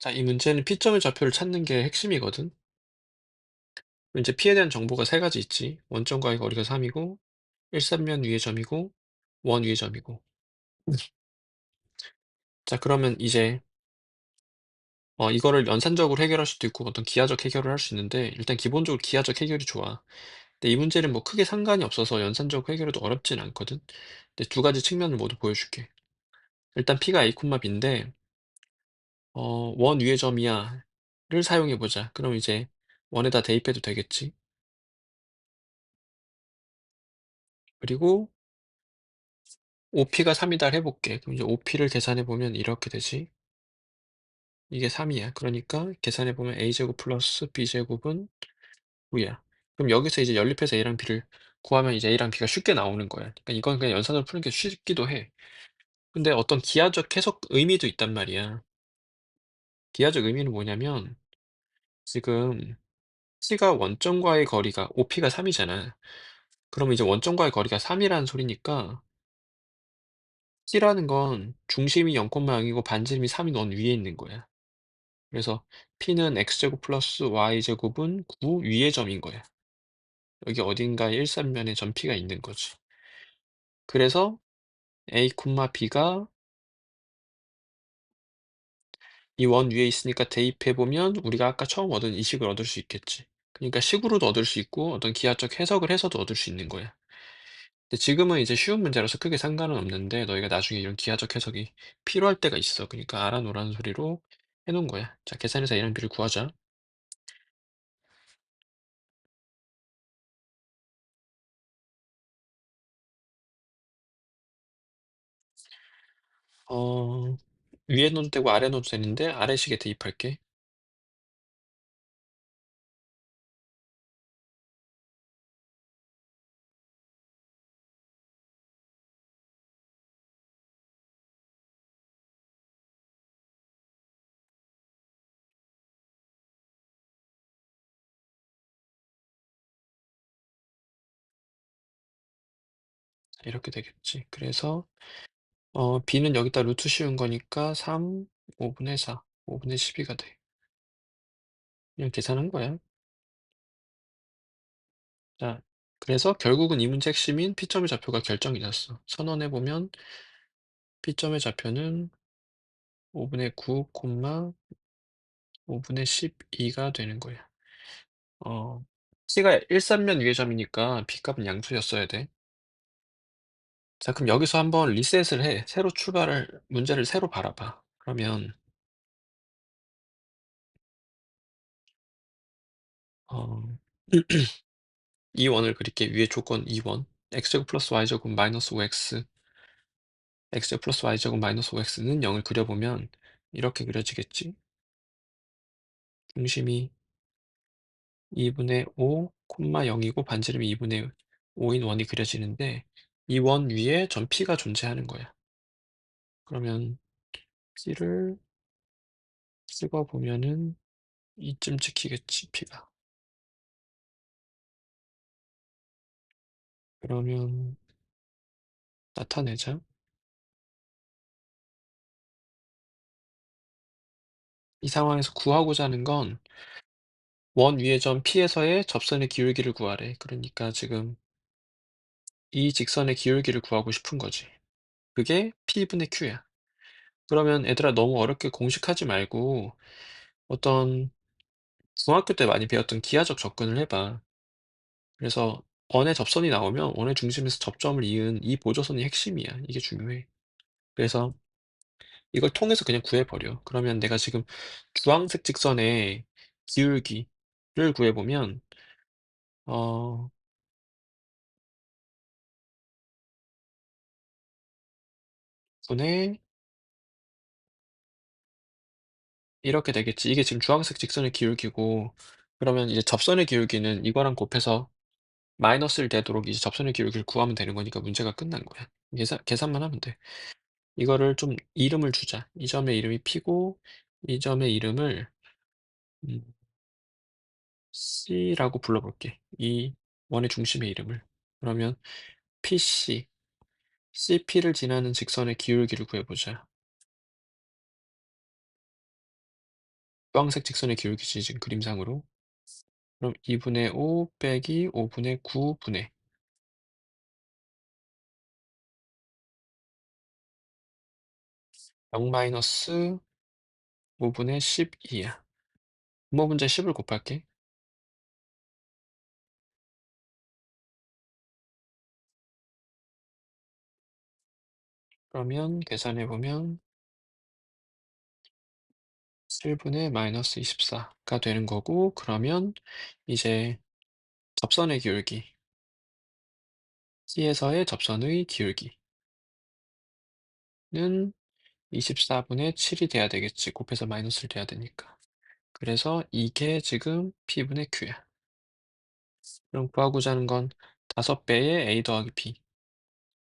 자, 이 문제는 P점의 좌표를 찾는 게 핵심이거든. 이제 P에 대한 정보가 세 가지 있지. 원점과의 거리가 3이고, 일삼면 위의 점이고, 원 위의 점이고. 자, 그러면 이제 이거를 연산적으로 해결할 수도 있고 어떤 기하적 해결을 할 수 있는데 일단 기본적으로 기하적 해결이 좋아. 근데 이 문제는 뭐 크게 상관이 없어서 연산적 해결해도 어렵진 않거든. 근데 두 가지 측면을 모두 보여줄게. 일단 P가 A, B인데 원 위의 점이야를 사용해 보자. 그럼 이제 원에다 대입해도 되겠지. 그리고 OP가 3이다 해볼게. 그럼 이제 OP를 계산해 보면 이렇게 되지. 이게 3이야. 그러니까 계산해 보면 A제곱 플러스 B제곱은 9야. 그럼 여기서 이제 연립해서 A랑 B를 구하면 이제 A랑 B가 쉽게 나오는 거야. 그러니까 이건 그냥 연산으로 푸는 게 쉽기도 해. 근데 어떤 기하적 해석 의미도 있단 말이야. 기하적 의미는 뭐냐면 지금 C가 원점과의 거리가 OP가 3이잖아. 그러면 이제 원점과의 거리가 3이라는 소리니까 C라는 건 중심이 0,0이고 반지름이 3인 원 위에 있는 거야. 그래서 P는 X제곱 플러스 Y제곱은 9 위의 점인 거야. 여기 어딘가에 일삼면에 점 P가 있는 거지. 그래서 A, B가 이 원 위에 있으니까 대입해 보면 우리가 아까 처음 얻은 이 식을 얻을 수 있겠지. 그러니까 식으로도 얻을 수 있고 어떤 기하적 해석을 해서도 얻을 수 있는 거야. 근데 지금은 이제 쉬운 문제라서 크게 상관은 없는데 너희가 나중에 이런 기하적 해석이 필요할 때가 있어. 그러니까 알아놓으라는 소리로 해놓은 거야. 자, 계산해서 A랑 B를 구하자. 어, 위에 넣어도 되고 아래 넣어도 되는데 아래식에 대입할게. 이렇게 되겠지. 그래서 B는 여기다 루트 씌운 거니까 3, 5분의 4, 5분의 12가 돼. 그냥 계산한 거야. 자, 그래서 결국은 이 문제 핵심인 P점의 좌표가 결정이 났어. 선언해보면 P점의 좌표는 5분의 9, 5분의 12가 되는 거야. 어, C가 일삼면 위의 점이니까 B값은 양수였어야 돼. 자, 그럼 여기서 한번 리셋을 해. 새로 문제를 새로 바라봐. 그러면 어, 2원을 그릴게. 위에 조건 2원. x제곱 플러스 y제곱 마이너스 5x x제곱 플러스 y제곱 마이너스 5x는 0을 그려보면 이렇게 그려지겠지. 중심이 2분의 5, 0이고 반지름이 2분의 5인 원이 그려지는데 이 원 위에 점 P가 존재하는 거야. 그러면 P를 찍어보면은 이쯤 찍히겠지, P가. 그러면 나타내자. 이 상황에서 구하고자 하는 건 원 위의 점 P에서의 접선의 기울기를 구하래. 그러니까 지금 이 직선의 기울기를 구하고 싶은 거지. 그게 P분의 Q야. 그러면 얘들아 너무 어렵게 공식하지 말고 어떤 중학교 때 많이 배웠던 기하적 접근을 해봐. 그래서 원의 접선이 나오면 원의 중심에서 접점을 이은 이 보조선이 핵심이야. 이게 중요해. 그래서 이걸 통해서 그냥 구해버려. 그러면 내가 지금 주황색 직선의 기울기를 구해보면 어, 분의 이렇게 되겠지. 이게 지금 주황색 직선의 기울기고 그러면 이제 접선의 기울기는 이거랑 곱해서 마이너스를 되도록 이제 접선의 기울기를 구하면 되는 거니까 문제가 끝난 거야. 계산만 하면 돼. 이거를 좀 이름을 주자. 이 점의 이름이 P고 이 점의 이름을 음, C라고 불러볼게. 이 원의 중심의 이름을. 그러면 PC, CP를 지나는 직선의 기울기를 구해보자. 주황색 직선의 기울기지 지금 그림상으로. 그럼 2 분의 5 빼기 5 분의 9 분의 0 마이너스 5 분의 12야. 분모 문제 10을 곱할게. 그러면 계산해 보면 7 분의 마이너스 24가 되는 거고, 그러면 이제 접선의 기울기, C에서의 접선의 기울기는 24 분의 7이 돼야 되겠지. 곱해서 마이너스를 돼야 되니까. 그래서 이게 지금 P 분의 Q야. 그럼 구하고자 하는 건 5배의 A 더하기 B.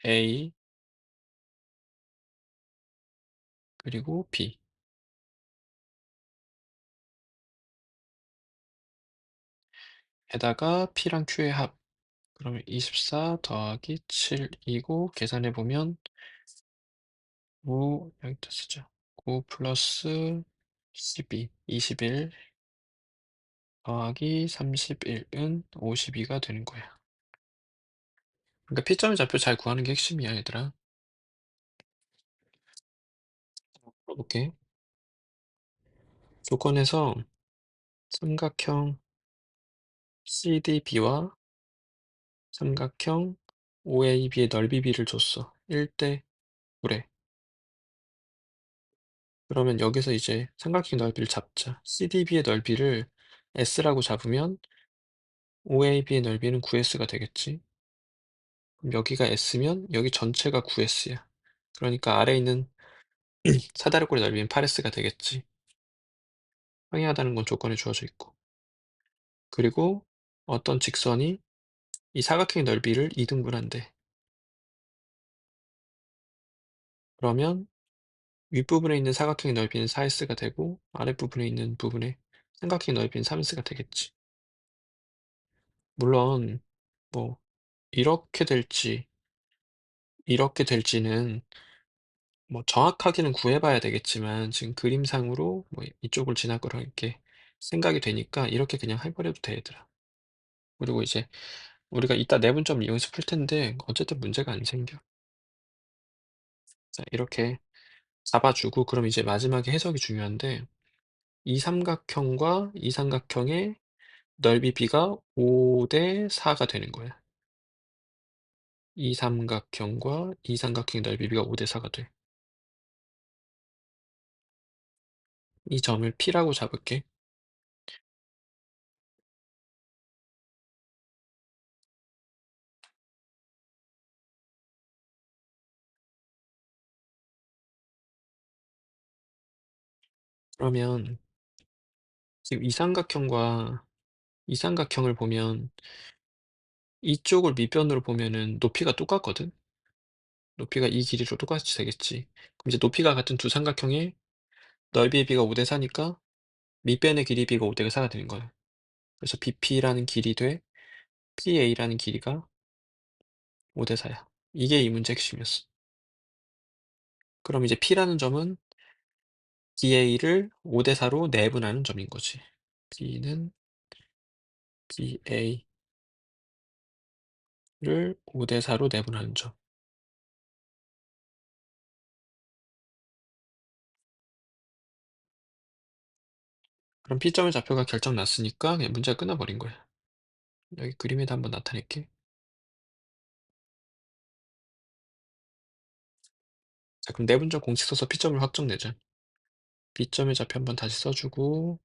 A 그리고 B. 에다가 P랑 Q의 합. 그러면 24 더하기 7이고, 계산해 보면 9, 여기다 쓰자. 9 플러스 12, 21 더하기 31은 52가 되는 거야. 그러니까 P점의 좌표 잘 구하는 게 핵심이야, 얘들아. 풀어볼게. 조건에서 삼각형 CDB와 삼각형 OAB의 넓이 B를 줬어. 1대 9래. 그러면 여기서 이제 삼각형 넓이를 잡자. CDB의 넓이를 S라고 잡으면 OAB의 넓이는 9S가 되겠지. 그럼 여기가 S면 여기 전체가 9S야. 그러니까 아래에 있는 사다리꼴의 넓이는 8S가 되겠지. 평행하다는 건 조건에 주어져 있고. 그리고 어떤 직선이 이 사각형의 넓이를 2등분한대. 그러면 윗부분에 있는 사각형의 넓이는 4S가 되고, 아랫부분에 있는 부분의 삼각형의 넓이는 3S가 되겠지. 물론 뭐 이렇게 될지 이렇게 될지는 뭐 정확하게는 구해 봐야 되겠지만, 지금 그림상으로 뭐 이쪽을 지날 거라 이렇게 생각이 되니까 이렇게 그냥 해 버려도 돼, 얘들아. 그리고 이제 우리가 이따 내분점 이용해서 풀 텐데 어쨌든 문제가 안 생겨. 자, 이렇게 잡아 주고, 그럼 이제 마지막에 해석이 중요한데, 이 삼각형과 이 삼각형의 넓이 B가 5 대 4가 되는 거야. 이 삼각형과 이 삼각형의 넓이 B가 5 대 4가 돼. 이 점을 P라고 잡을게. 그러면 지금 이 삼각형과 이 삼각형을 보면 이쪽을 밑변으로 보면은 높이가 똑같거든. 높이가 이 길이로 똑같이 되겠지. 그럼 이제 높이가 같은 두 삼각형의 넓이의 B가 5 대 4니까 밑변의 길이 B가 5 대 4가 되는 거야. 그래서 BP라는 길이 돼 PA라는 길이가 5 대 4야. 이게 이 문제 핵심이었어. 그럼 이제 P라는 점은 BA를 5 대 4로 내분하는 점인 거지. B는 BA를 5 대 4로 내분하는 점. 그럼 P점의 좌표가 결정 났으니까 그냥 문제가 끝나버린 거야. 여기 그림에다 한번 나타낼게. 자, 그럼 내분점 공식 써서 P점을 확정내자. B점의 좌표 한번 다시 써주고,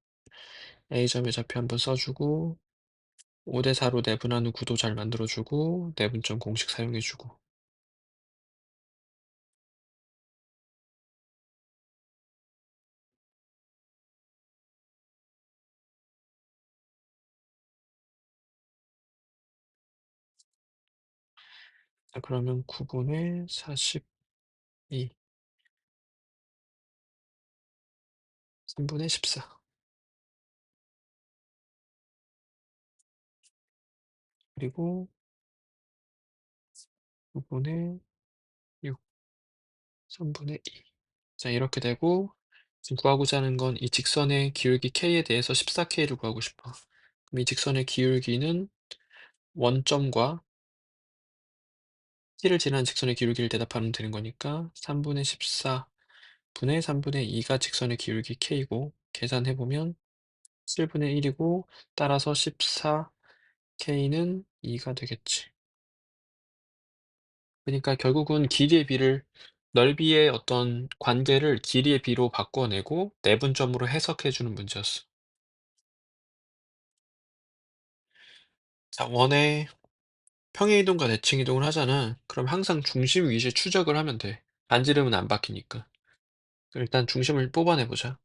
A점의 좌표 한번 써주고, 5 대 4로 내분하는 구도 잘 만들어주고, 내분점 공식 사용해주고. 자, 그러면 9분의 42, 3분의 14, 그리고 9분의 6, 3분의 2. 자, 이렇게 되고, 지금 구하고자 하는 건 이 직선의 기울기 K에 대해서 14K를 구하고 싶어. 그럼 이 직선의 기울기는 원점과 T를 지나는 직선의 기울기를 대답하면 되는 거니까 3분의 14 분의 3분의 2가 직선의 기울기 K고 계산해 보면 7분의 1이고 따라서 14K는 2가 되겠지. 그러니까 결국은 길이의 비를 넓이의 어떤 관계를 길이의 비로 바꿔내고 내분점으로 해석해 주는 문제였어. 자, 원의 평행이동과 대칭이동을 하잖아. 그럼 항상 중심 위주의 추적을 하면 돼. 반지름은 안 바뀌니까. 일단 중심을 뽑아내 보자.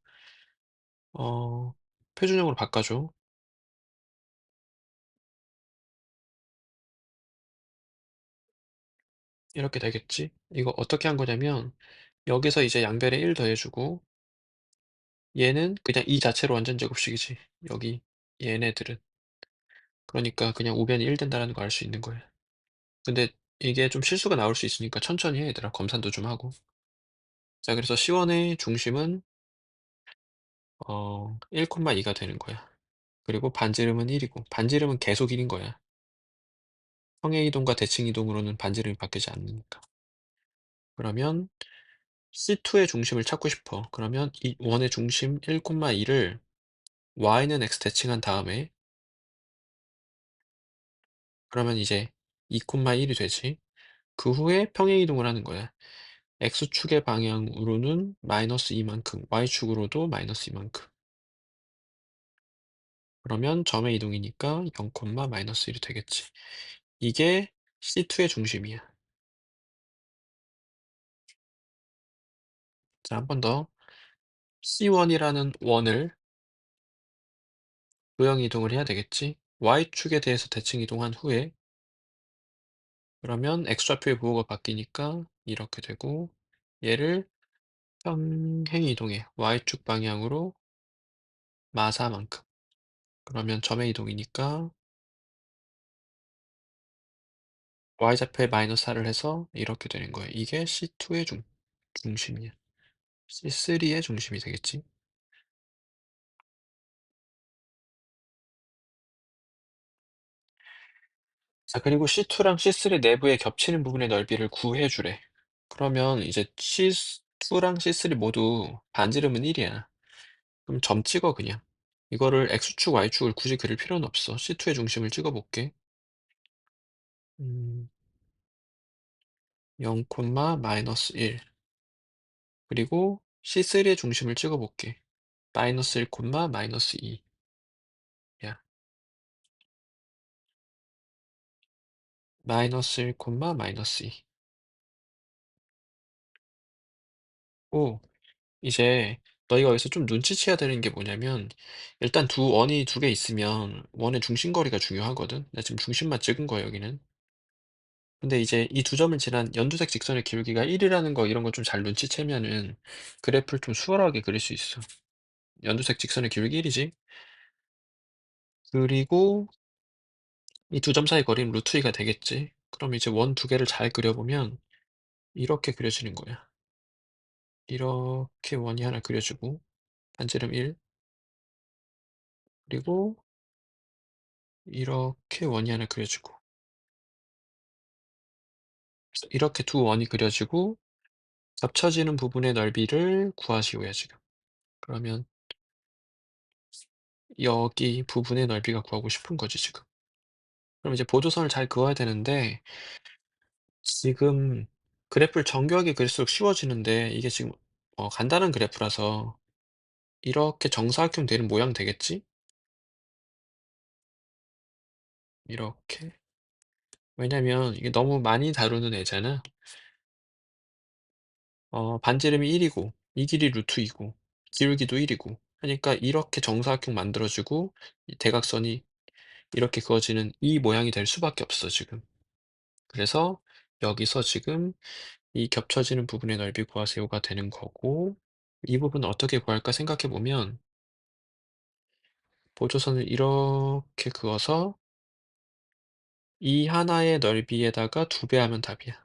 표준형으로 바꿔줘. 이렇게 되겠지? 이거 어떻게 한 거냐면 여기서 이제 양변에 1 더해주고 얘는 그냥 이 자체로 완전 제곱식이지. 여기 얘네들은. 그러니까 그냥 우변이 1 된다라는 거 알 수 있는 거야. 근데 이게 좀 실수가 나올 수 있으니까 천천히 해 얘들아. 검산도 좀 하고. 자, 그래서 C1의 중심은 1,2가 되는 거야. 그리고 반지름은 1이고 반지름은 계속 1인 거야. 평행이동과 대칭이동으로는 반지름이 바뀌지 않으니까. 그러면 C2의 중심을 찾고 싶어. 그러면 이 원의 중심 1,2를 y는 x 대칭한 다음에 그러면 이제 2,1이 되지. 그 후에 평행이동을 하는 거야. x축의 방향으로는 마이너스 2만큼, y축으로도 마이너스 2만큼. 그러면 점의 이동이니까 0, 마이너스 1이 되겠지. 이게 C2의 중심이야. 자, 한 번 더. C1이라는 원을 도형 이동을 해야 되겠지. y축에 대해서 대칭 이동한 후에 그러면 x좌표의 부호가 바뀌니까 이렇게 되고 얘를 평행 이동해. y축 방향으로 마사만큼. 그러면 점의 이동이니까 y좌표에 마이너스 4를 해서 이렇게 되는 거예요. 이게 C2의 중심이야. C3의 중심이 되겠지. 자, 그리고 C2랑 C3 내부에 겹치는 부분의 넓이를 구해 주래. 그러면 이제 C2랑 C3 모두 반지름은 1이야. 그럼 점 찍어 그냥. 이거를 X축, Y축을 굳이 그릴 필요는 없어. C2의 중심을 찍어 볼게. 0, 마이너스 1. 그리고 C3의 중심을 찍어 볼게. 마이너스 1, 마이너스 2. 야, 마이너스 1, 마이너스 2. 오, 이제 너희가 여기서 좀 눈치채야 되는 게 뭐냐면 일단 원이 두 개 있으면 원의 중심거리가 중요하거든. 나 지금 중심만 찍은 거야, 여기는. 근데 이제 이 두 점을 지난 연두색 직선의 기울기가 1이라는 거 이런 거 좀 잘 눈치채면은 그래프를 좀 수월하게 그릴 수 있어. 연두색 직선의 기울기 1이지. 그리고 이 두 점 사이 거리는 루트 2가 되겠지. 그럼 이제 원 두 개를 잘 그려보면 이렇게 그려지는 거야. 이렇게 원이 하나 그려지고 반지름 1, 그리고 이렇게 원이 하나 그려지고 그래서 이렇게 두 원이 그려지고 겹쳐지는 부분의 넓이를 구하시오야 지금. 그러면 여기 부분의 넓이가 구하고 싶은 거지 지금. 그럼 이제 보조선을 잘 그어야 되는데 지금 그래프를 정교하게 그릴수록 쉬워지는데 이게 지금 간단한 그래프라서 이렇게 정사각형 되는 모양 되겠지? 이렇게. 왜냐면 이게 너무 많이 다루는 애잖아. 반지름이 1이고 이 길이 루트 2고 기울기도 1이고 하니까 이렇게 정사각형 만들어지고 이 대각선이 이렇게 그어지는 이 모양이 될 수밖에 없어 지금. 그래서 여기서 지금 이 겹쳐지는 부분의 넓이 구하세요가 되는 거고 이 부분 어떻게 구할까 생각해 보면 보조선을 이렇게 그어서 이 하나의 넓이에다가 2배 하면 답이야.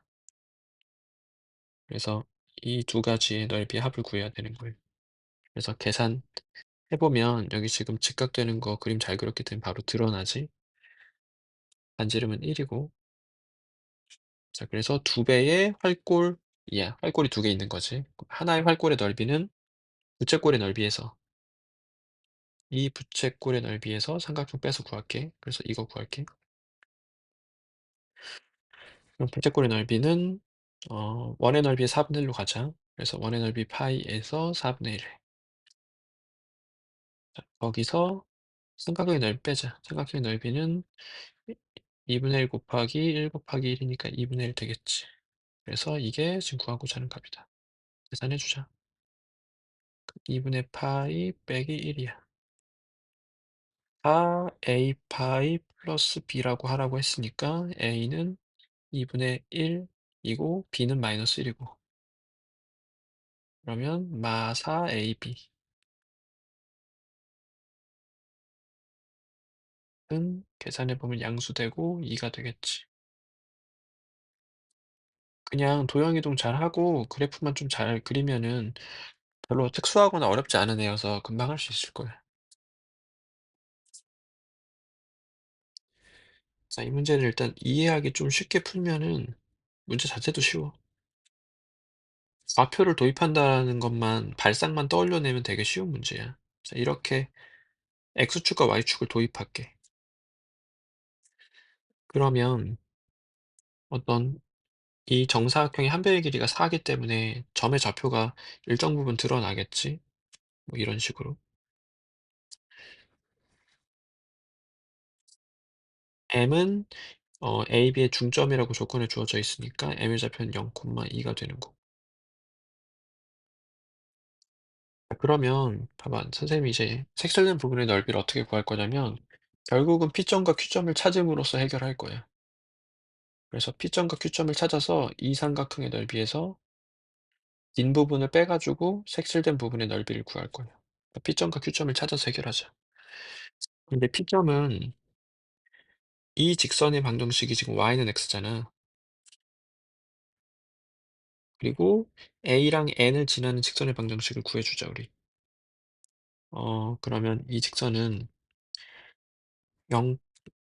그래서 이 두 가지의 넓이의 합을 구해야 되는 거예요. 그래서 계산해 보면 여기 지금 직각되는 거 그림 잘 그렸기 때문에 바로 드러나지. 반지름은 1 이고 자 그래서 두 배의 활골이야. 활골이 두 개 있는 거지. 하나의 활골의 넓이는 부채꼴의 넓이에서 이 부채꼴의 넓이에서 삼각형 빼서 구할게. 그래서 이거 구할게. 그럼 부채꼴의 넓이는 원의 넓이의 4분의 1로 가자. 그래서 원의 넓이 파이에서 4분의 1. 자, 거기서 삼각형의 넓이 빼자. 삼각형의 넓이는 2분의 1 곱하기 1 곱하기 1이니까 2분의 1 되겠지. 그래서 이게 지금 구하고자 하는 값이다. 계산해 주자. 2분의 파이 빼기 1이야. 4a 파이 플러스 b라고 하라고 했으니까 a는 2분의 1이고 b는 마이너스 1이고 그러면 마 4ab 은 계산해 보면 양수되고 2가 되겠지. 그냥 도형 이동 잘하고 그래프만 좀 잘 그리면은 별로 특수하거나 어렵지 않은 애여서 금방 할 수 있을 거야. 자, 이 문제를 일단 이해하기 좀 쉽게 풀면은 문제 자체도 쉬워. 좌표를 도입한다는 것만 발상만 떠올려내면 되게 쉬운 문제야. 자, 이렇게 x축과 y축을 도입할게. 그러면 어떤 이 정사각형의 한 배의 길이가 4기 때문에 점의 좌표가 일정 부분 드러나겠지? 뭐 이런 식으로. m은 A, B의 중점이라고 조건에 주어져 있으니까 m의 좌표는 0,2가 되는 거고. 자, 그러면 봐봐. 선생님이 이제 색칠된 부분의 넓이를 어떻게 구할 거냐면 결국은 P점과 Q점을 찾음으로써 해결할 거야. 그래서 P점과 Q점을 찾아서 이 삼각형의 넓이에서 긴 부분을 빼가지고 색칠된 부분의 넓이를 구할 거야. P점과 Q점을 찾아서 해결하자. 근데 P점은 이 직선의 방정식이 지금 y는 x잖아. 그리고 a랑 n을 지나는 직선의 방정식을 구해주자 우리. 그러면 이 직선은 0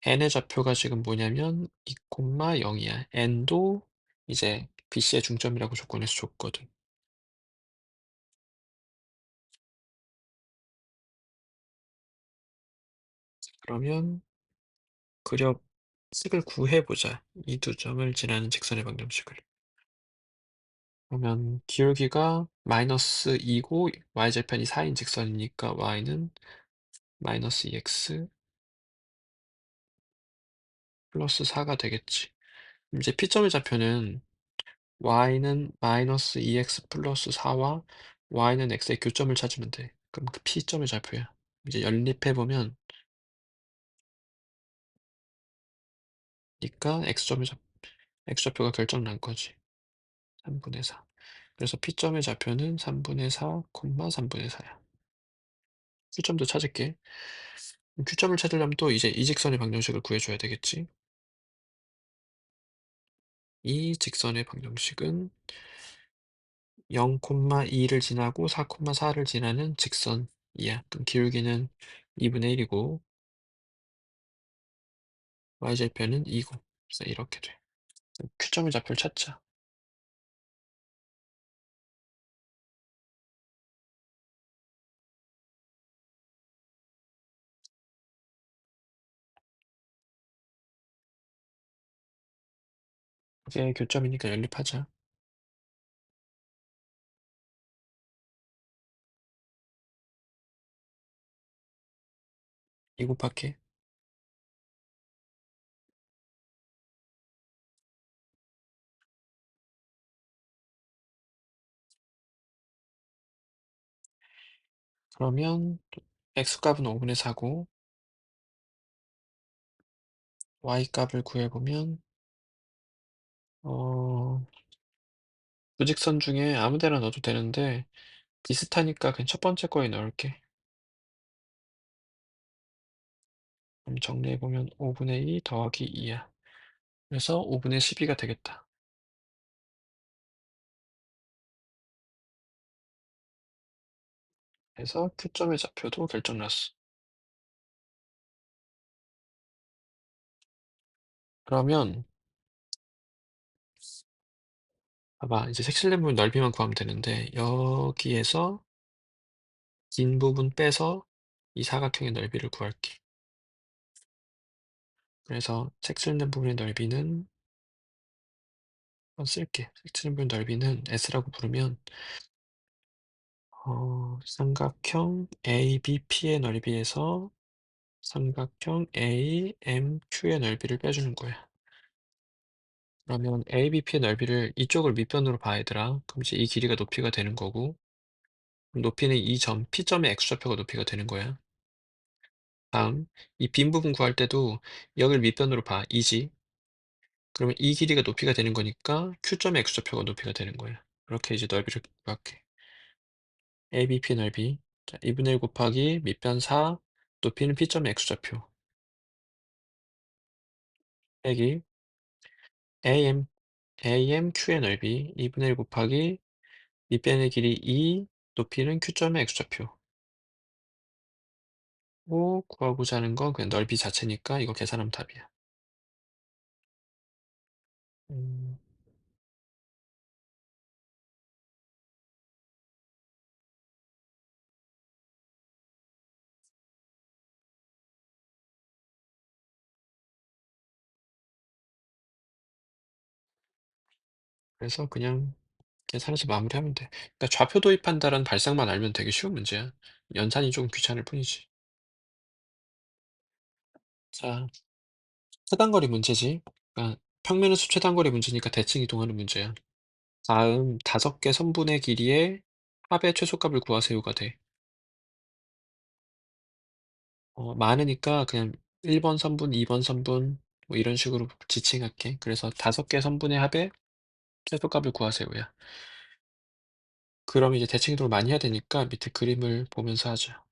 n의 좌표가 지금 뭐냐면 2,0이야. n도 이제 BC의 중점이라고 조건에서 줬거든. 그러면 그려 식을 구해보자. 이 두 점을 지나는 직선의 방정식을. 그러면 기울기가 마이너스 2고 y절편이 4인 직선이니까 y는 마이너스 2x 플러스 4가 되겠지. 이제 P점의 좌표는 y는 마이너스 2x 플러스 4와 y는 x의 교점을 찾으면 돼. 그럼 그 P점의 좌표야. 이제 연립해보면 니까 x좌표가 결정난 거지. 3분의 4. 그래서 P점의 좌표는 3분의 4, 3분의 4야. Q점도 찾을게. Q점을 찾으려면 또 이제 이 직선의 방정식을 구해줘야 되겠지. 이 직선의 방정식은 0,2를 지나고 4,4를 지나는 직선이야. 그럼 기울기는 2분의 1이고 y절편은 2고 그래서 이렇게 돼. Q점의 좌표를 찾자. 이게 교점이니까 연립하자. 2 곱할게. 그러면 x값은 5분의 4고 y값을 구해보면 어 부직선 중에 아무 데나 넣어도 되는데 비슷하니까 그냥 첫 번째 거에 넣을게. 그럼 정리해보면 5분의 2 더하기 2야. 그래서 5분의 12가 되겠다. 그래서 Q점의 좌표도 결정났어. 그러면 봐봐. 이제 색칠된 부분 넓이만 구하면 되는데 여기에서 긴 부분 빼서 이 사각형의 넓이를 구할게. 그래서 색칠된 부분의 넓이는 쓸게. 색칠된 부분 넓이는 S라고 부르면 삼각형 ABP의 넓이에서 삼각형 AMQ의 넓이를 빼주는 거야. 그러면 ABP의 넓이를 이쪽을 밑변으로 봐 얘들아. 그럼 이제 이 길이가 높이가 되는 거고 높이는 이 점 P점의 X좌표가 높이가 되는 거야. 다음 이 빈 부분 구할 때도 여길 밑변으로 봐. 이지. 그러면 이 길이가 높이가 되는 거니까 Q점의 X좌표가 높이가 되는 거야. 이렇게 이제 넓이를 구할게. ABP 넓이. 자, 2분의 1 곱하기 밑변 4 높이는 P점의 X좌표. 빼기 AM AMQ의 넓이 2분의 1 곱하기 밑변의 길이 2 높이는 Q점의 X좌표. 구하고자 하는 건 그냥 넓이 자체니까 이거 계산하면 답이야. 음, 그래서 그냥 계산해서 마무리하면 돼. 그러니까 좌표 도입한다라는 발상만 알면 되게 쉬운 문제야. 연산이 조금 귀찮을 뿐이지. 자, 최단거리 문제지. 그러니까 평면에서 최단거리 문제니까 대칭 이동하는 문제야. 다음 5개 선분의 길이의 합의 최소값을 구하세요가 돼. 많으니까 그냥 1번 선분, 2번 선분 뭐 이런 식으로 지칭할게. 그래서 5개 선분의 합의 최소값을 구하세요야. 그럼 이제 대칭 이동을 많이 해야 되니까 밑에 그림을 보면서 하자.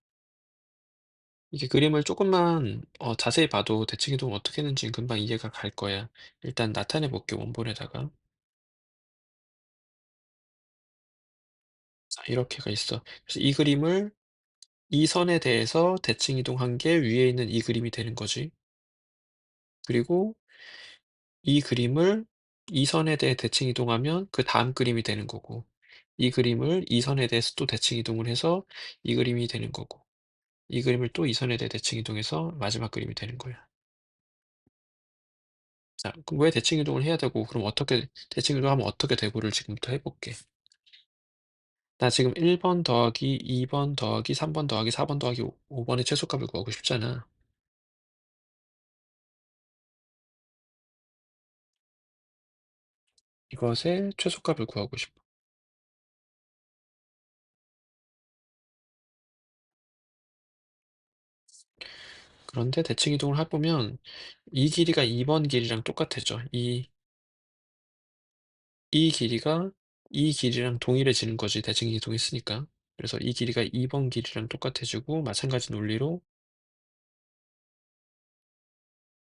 이게 그림을 조금만 자세히 봐도 대칭 이동을 어떻게 했는지 금방 이해가 갈 거야. 일단 나타내 볼게 원본에다가. 자, 이렇게가 있어. 그래서 이 그림을 이 선에 대해서 대칭 이동한 게 위에 있는 이 그림이 되는 거지. 그리고 이 그림을 이 선에 대해 대칭 이동하면 그 다음 그림이 되는 거고, 이 그림을 이 선에 대해서 또 대칭 이동을 해서 이 그림이 되는 거고, 이 그림을 또 이 선에 대해 대칭 이동해서 마지막 그림이 되는 거야. 자, 그럼 왜 대칭 이동을 해야 되고, 그럼 어떻게 대칭 이동하면 어떻게 되고를 지금부터 해볼게. 나 지금 1번 더하기 2번 더하기 3번 더하기 4번 더하기 5번의 최소값을 구하고 싶잖아. 이것의 최소값을 구하고 싶어. 그런데 대칭 이동을 해보면 이 길이가 2번 길이랑 똑같아져. 이 길이가 이 길이랑 동일해지는 거지. 대칭 이동했으니까. 그래서 이 길이가 2번 길이랑 똑같아지고 마찬가지 논리로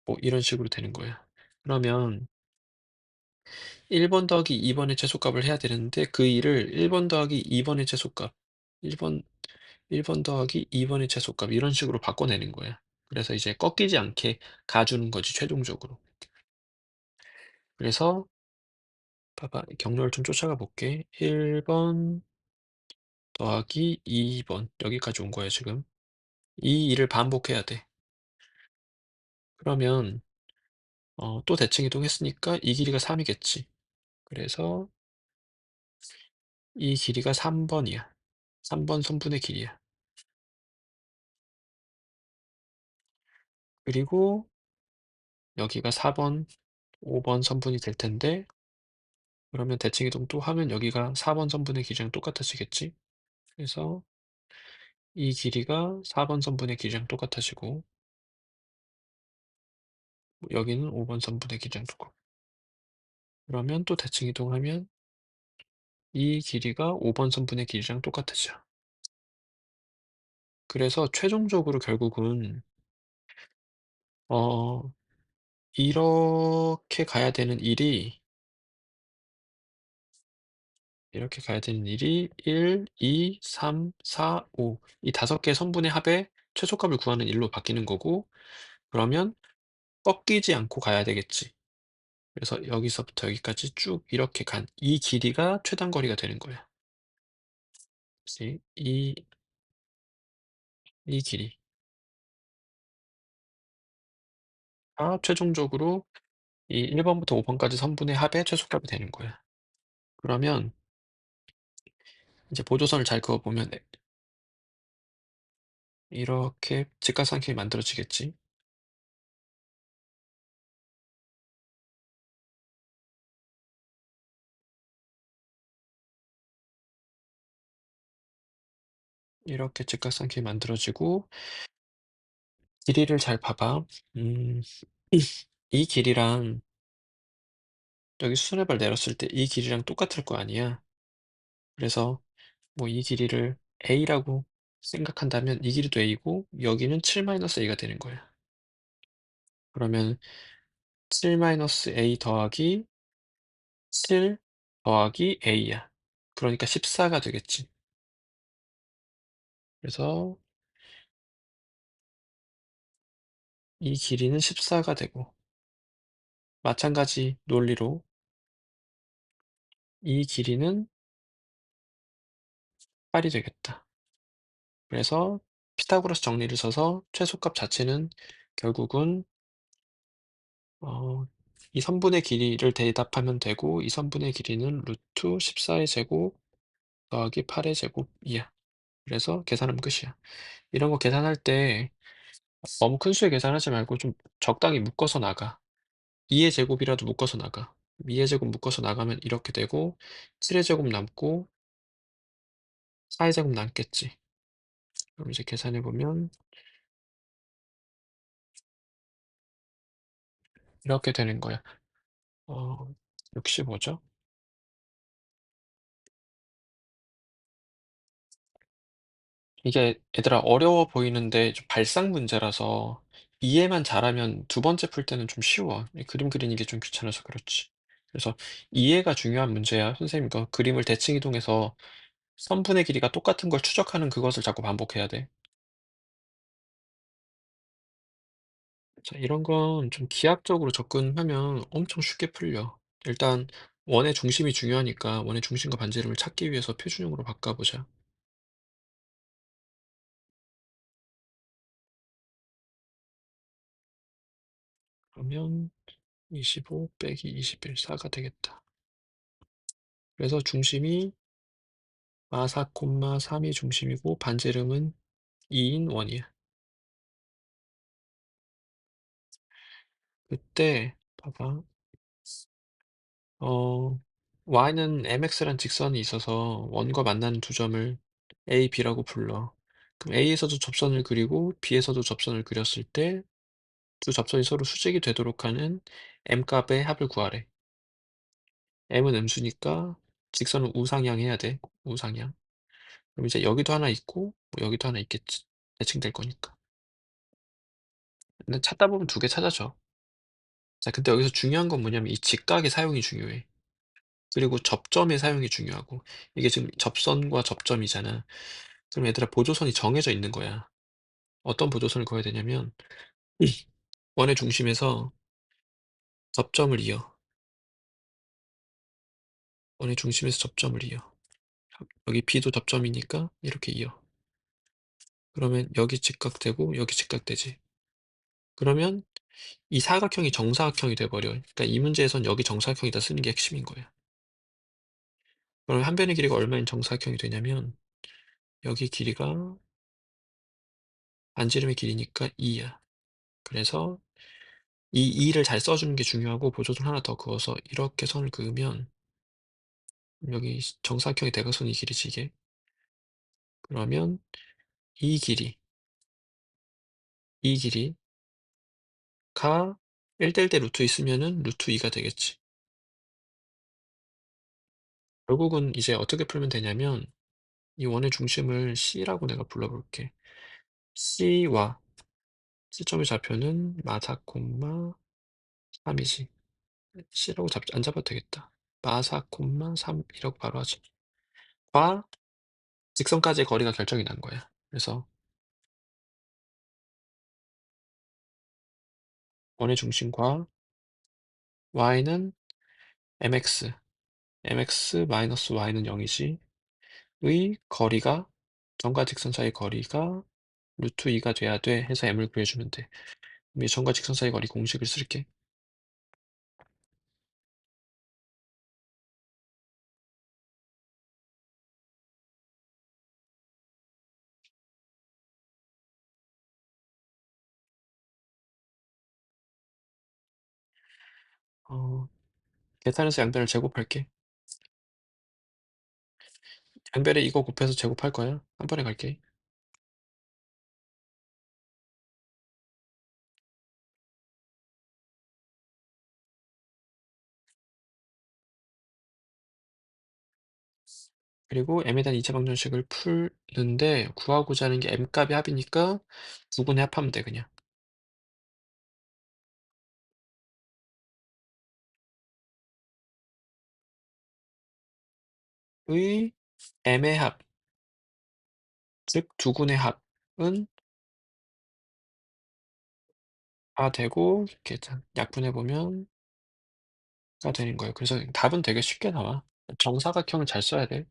뭐 이런 식으로 되는 거야. 그러면 1번 더하기 2번의 최소값을 해야 되는데 그 일을 1번 더하기 2번의 최소값 1번 1번 더하기 2번의 최소값 이런 식으로 바꿔내는 거야. 그래서 이제 꺾이지 않게 가주는 거지 최종적으로. 그래서 봐봐. 경로를 좀 쫓아가 볼게. 1번 더하기 2번 여기까지 온 거야 지금. 이 일을 반복해야 돼. 그러면 또 대칭 이동했으니까 이 길이가 3이겠지. 그래서 이 길이가 3번이야. 3번 선분의 길이야. 그리고 여기가 4번, 5번 선분이 될 텐데 그러면 대칭 이동 또 하면 여기가 4번 선분의 길이랑 똑같아지겠지. 그래서 이 길이가 4번 선분의 길이랑 똑같아지고 여기는 5번 선분의 길이랑 똑같고 그러면 또 대칭 이동하면 이 길이가 5번 선분의 길이랑 똑같아져. 그래서 최종적으로 결국은 어 이렇게 가야 되는 일이 이렇게 가야 되는 일이 1, 2, 3, 4, 5 이 5개의 선분의 합의 최소값을 구하는 일로 바뀌는 거고 그러면 꺾이지 않고 가야 되겠지. 그래서 여기서부터 여기까지 쭉 이렇게 간 이 길이가 최단거리가 되는 거야. 그치? 이 길이가 최종적으로 이 1 번부터 5 번까지 선분의 합의 최소값이 되는 거야. 그러면 이제 보조선을 잘 그어 보면 이렇게 직각삼각형이 만들어지겠지. 이렇게 직각삼각형이 만들어지고 길이를 잘 봐봐. 음. 이 길이랑 여기 수선의 발 내렸을 때 이 길이랑 똑같을 거 아니야. 그래서 뭐 이 길이를 a라고 생각한다면 이 길이도 a고 여기는 7 a가 되는 거야. 그러면 7 a 더하기 7 더하기 a야. 그러니까 14가 되겠지. 그래서 이 길이는 14가 되고 마찬가지 논리로 이 길이는 8이 되겠다. 그래서 피타고라스 정리를 써서 최소값 자체는 결국은 이 선분의 길이를 대답하면 되고 이 선분의 길이는 루트 14의 제곱 더하기 8의 제곱이야. 그래서 계산하면 끝이야. 이런 거 계산할 때 너무 큰 수에 계산하지 말고 좀 적당히 묶어서 나가. 2의 제곱이라도 묶어서 나가. 2의 제곱 묶어서 나가면 이렇게 되고 7의 제곱 남고 4의 제곱 남겠지. 그럼 이제 계산해 보면 이렇게 되는 거야. 65죠? 이게 얘들아 어려워 보이는데 좀 발상 문제라서 이해만 잘하면 두 번째 풀 때는 좀 쉬워. 이 그림 그리는 게 좀 귀찮아서 그렇지. 그래서 이해가 중요한 문제야. 선생님 그 그림을 대칭 이동해서 선분의 길이가 똑같은 걸 추적하는 그것을 자꾸 반복해야 돼. 자, 이런 건 좀 기하학적으로 접근하면 엄청 쉽게 풀려. 일단 원의 중심이 중요하니까 원의 중심과 반지름을 찾기 위해서 표준형으로 바꿔보자. 그러면 25 빼기 21 4가 되겠다. 그래서 중심이 마사 콤마 3이 중심이고 반지름은 2인 원이야. 그때 봐봐. 어 y는 mx란 직선이 있어서 원과 만나는 두 점을 A, B라고 불러. 그럼 A에서도 접선을 그리고 B에서도 접선을 그렸을 때 두 접선이 서로 수직이 되도록 하는 m 값의 합을 구하래. m은 음수니까 직선은 우상향해야 돼. 우상향. 그럼 이제 여기도 하나 있고 뭐 여기도 하나 있겠지. 대칭될 거니까. 근데 찾다 보면 두 개 찾아져. 자, 근데 여기서 중요한 건 뭐냐면 이 직각의 사용이 중요해. 그리고 접점의 사용이 중요하고 이게 지금 접선과 접점이잖아. 그럼 얘들아 보조선이 정해져 있는 거야. 어떤 보조선을 그어야 되냐면 원의 중심에서 접점을 이어. 원의 중심에서 접점을 이어. 여기 B도 접점이니까 이렇게 이어. 그러면 여기 직각되고 여기 직각되지. 그러면 이 사각형이 정사각형이 돼 버려. 그러니까 이 문제에선 여기 정사각형이다 쓰는 게 핵심인 거야. 그럼 한 변의 길이가 얼마인 정사각형이 되냐면 여기 길이가 반지름의 길이니까 2야. 그래서 이 2를 잘 써주는 게 중요하고 보조선 하나 더 그어서 이렇게 선을 그으면 여기 정사각형의 대각선이 길이지 이게. 그러면 이 길이, 이 길이가 1대1대 루트 있으면은 루트 2가 되겠지. 결국은 이제 어떻게 풀면 되냐면 이 원의 중심을 C라고 내가 불러볼게. C와 C점의 좌표는 마사 콤마 3이지. C라고 안 잡아도 되겠다. 마사 콤마 3이라고 바로 하자. 직선까지의 거리가 결정이 난 거야. 그래서 원의 중심과 y는 mx, mx 마이너스 y는 0이지 의 거리가 점과 직선 사이 거리가 루트 2가 돼야 돼 해서 m을 구해주면 돼. 그럼 이 점과 직선 사이 거리 공식을 쓸게. 어, 계산해서 양변을 제곱할게. 양변에 이거 곱해서 제곱할 거야. 한 번에 갈게. 그리고 m에 대한 2차 방정식을 풀는데 구하고자 하는 게 m값의 합이니까 두 분의 합하면 돼 그냥. 의 m의 합, 즉 두군의 합은 다 되고 이렇게 약분해 보면 가 되는 거예요. 그래서 답은 되게 쉽게 나와. 정사각형을 잘 써야 돼.